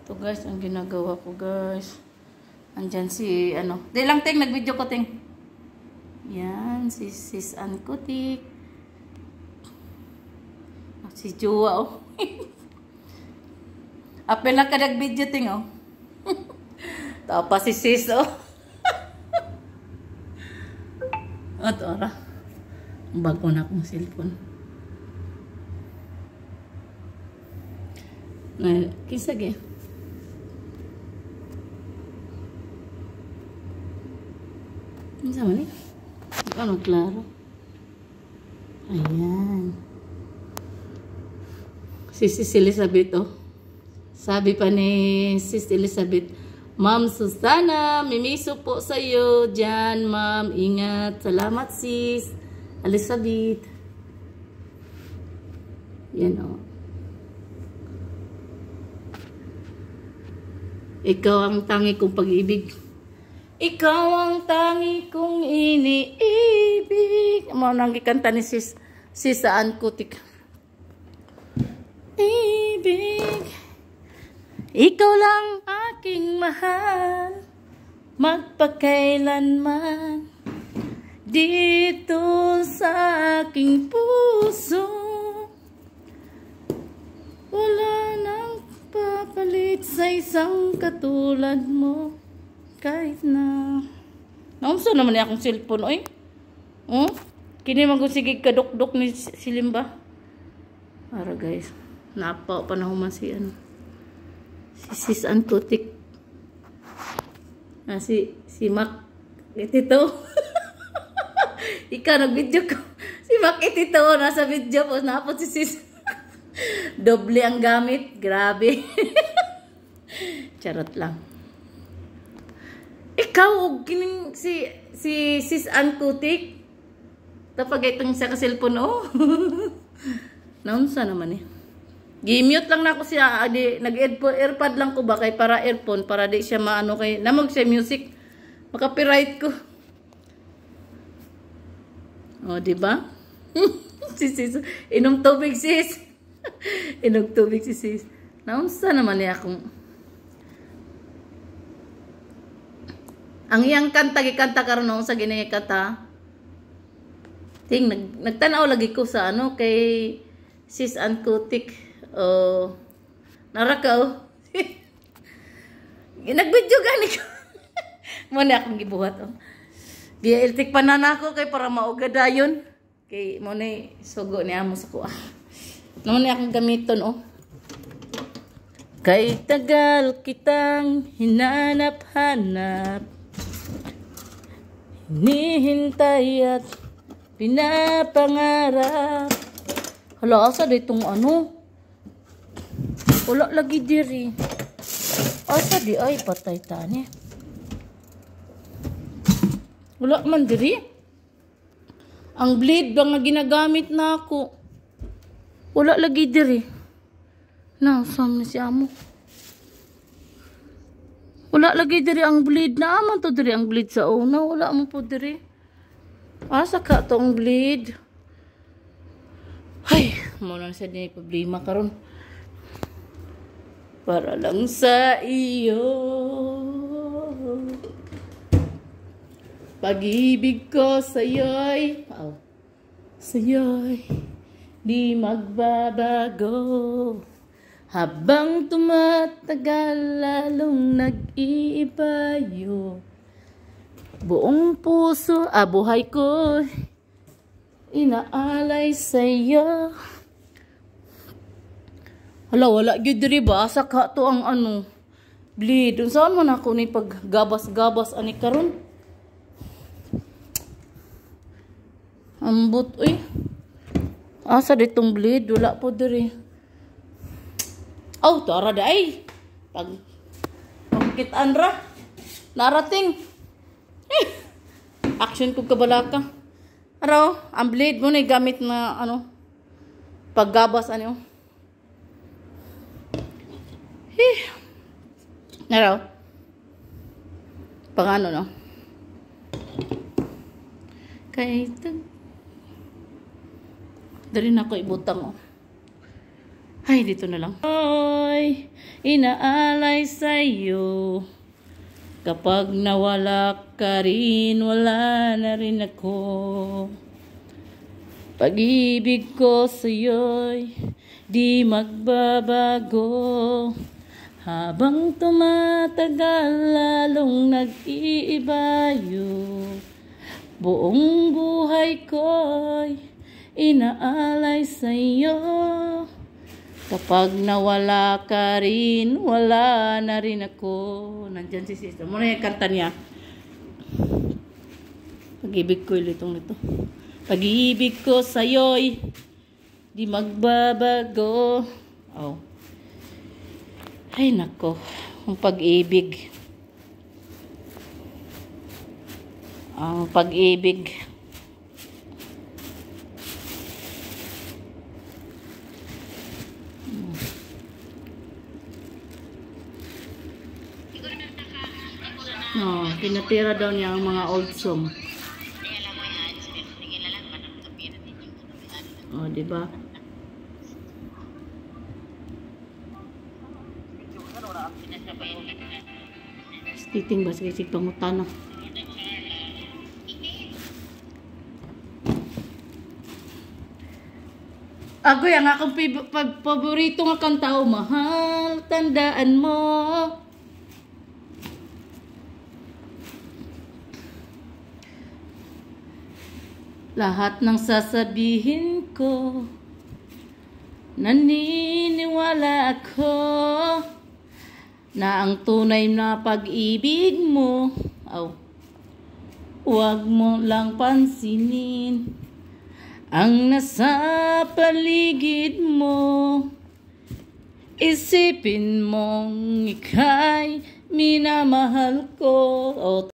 Ito guys, ang ginagawa ko guys. Andyan si, ano. Di lang ting, nag-video ko ting. Yan, si Sis Ann Kutik. Si Jua, oh. Apel na ka nag-video ting, oh. Tapos si Sis, oh. At ora. Bago na akong cellphone. Kisag eh. Ano sama ni? Ano, klaro? Ayan. Si Sis Elizabeth, oh. Sabi pa ni Sis Elizabeth, Ma'am Susana, mimiso po sa iyo dyan, ma'am. Ingat. Salamat, Sis Elizabeth. Yan, oh. Ikaw ang tangi kong pag-ibig. Ikaw ang tangi kong iniibig. Mo nang ikanta ni Sis Ann Kutik. Ibig, ikaw lang aking mahal, magpakailanman dito sa aking puso. Wala nang papalit sa isang katulad mo. Kahit na naunsa naman niya akong cellphone, oy. Oh? Kini man kung sige kadukduk ni Silimba. Para guys, napa panahuman si ano. Si Sis Ann Kutik. Si Mac Itito. Ikaw nag-video ko. Si Mac Itito nasa video po. Napot si Sis. Doble ang gamit. Grabe. Charot lang. Ikaw, kining si Sis Ann Kutik. Tapag itong sa cellphone, oh. Naunsa naman eh. Gi-mute lang na ako siya. Nag-earpod lang ko ba kay para earphone. Para di siya maano kay. Namag siya music. Makapiright ko. O, diba? Si Sis. Inom tubig, Sis. Inom tubig si Sis. Naunsa naman niya akong. Ang iyang kanta, gikanta karon noong sa ginaya kanta. Ting, nagtanaw lagi ko sa ano kay Sis Ann Kutik. Oh, narakaw. Nag-video gani ko. Muna akong gibuhat, oh. Biya iltik panana ko kay para maugadayon. Kay muna sugo ni amo sa kuha. Muna akong gamiton, oh. Kay tagal kitang hinanap-hanap, hinihintay at pinapangarap. Hala, asa da itong ano? Wala lagi diri. Asa di ay patay tani. Wala man diri. Ang blade ba nga ginagamit na ako? Wala lagi diri. Nasam na si amo. Wala lagi diri ang blade. Naaman to diri ang blade sa una. Wala mo po diri. Asa ka to ang blade? Ay, muna na sa din problema karon. Para lang sa iyo. Pag-ibig ko sa'yo'y di magbabago. Habang tumatagal lalong nag-iibayo. Buong puso, buhay ko inaalay sa'yo. Hala, wala gyud diri ba? Asa ka to ang ano? Bleed. Saan man ako ni paggabas-gabas ani karon? Ambot, uy. Asa ditong bleed? Wala po diri. Oh, tara day. Pagkitaan ra. Narating. Action ko kabalaka. Araw, ang blade mo na gamit na ano, paggabas ano. Araw. Pang ano no. Kaya ito. Dari na ko ibutang oh. Ay, dito na lang. Ay, inaalay sa'yo. Kapag nawala ka rin, wala na rin ako. Pag-ibig ko sa'yo'y di magbabago. Habang tumatagal, lalong nag-iibayo. Buong buhay ko'y inaalay sa'yo. Kapag nawala ka rin, wala na rin ako. Nandyan si sister. Muna yung kanta niya. Pag-ibig ko, litong nito. Pag-ibig ko sa'yo'y di magbabago. Oh. Ay nako, ang pag-ibig. Ang pag-ibig. No, tinatira daw niya ang mga old song. Oh, di ba? Titing ba sige pangutana. Agoy, ang akong paborito nga kanta, mahal, tandaan mo. Lahat ng sasabihin ko, naniniwala ako na ang tunay na pag-ibig mo, huwag mo lang pansinin ang nasa paligid mo. Isipin mong ika'y minamahal ko.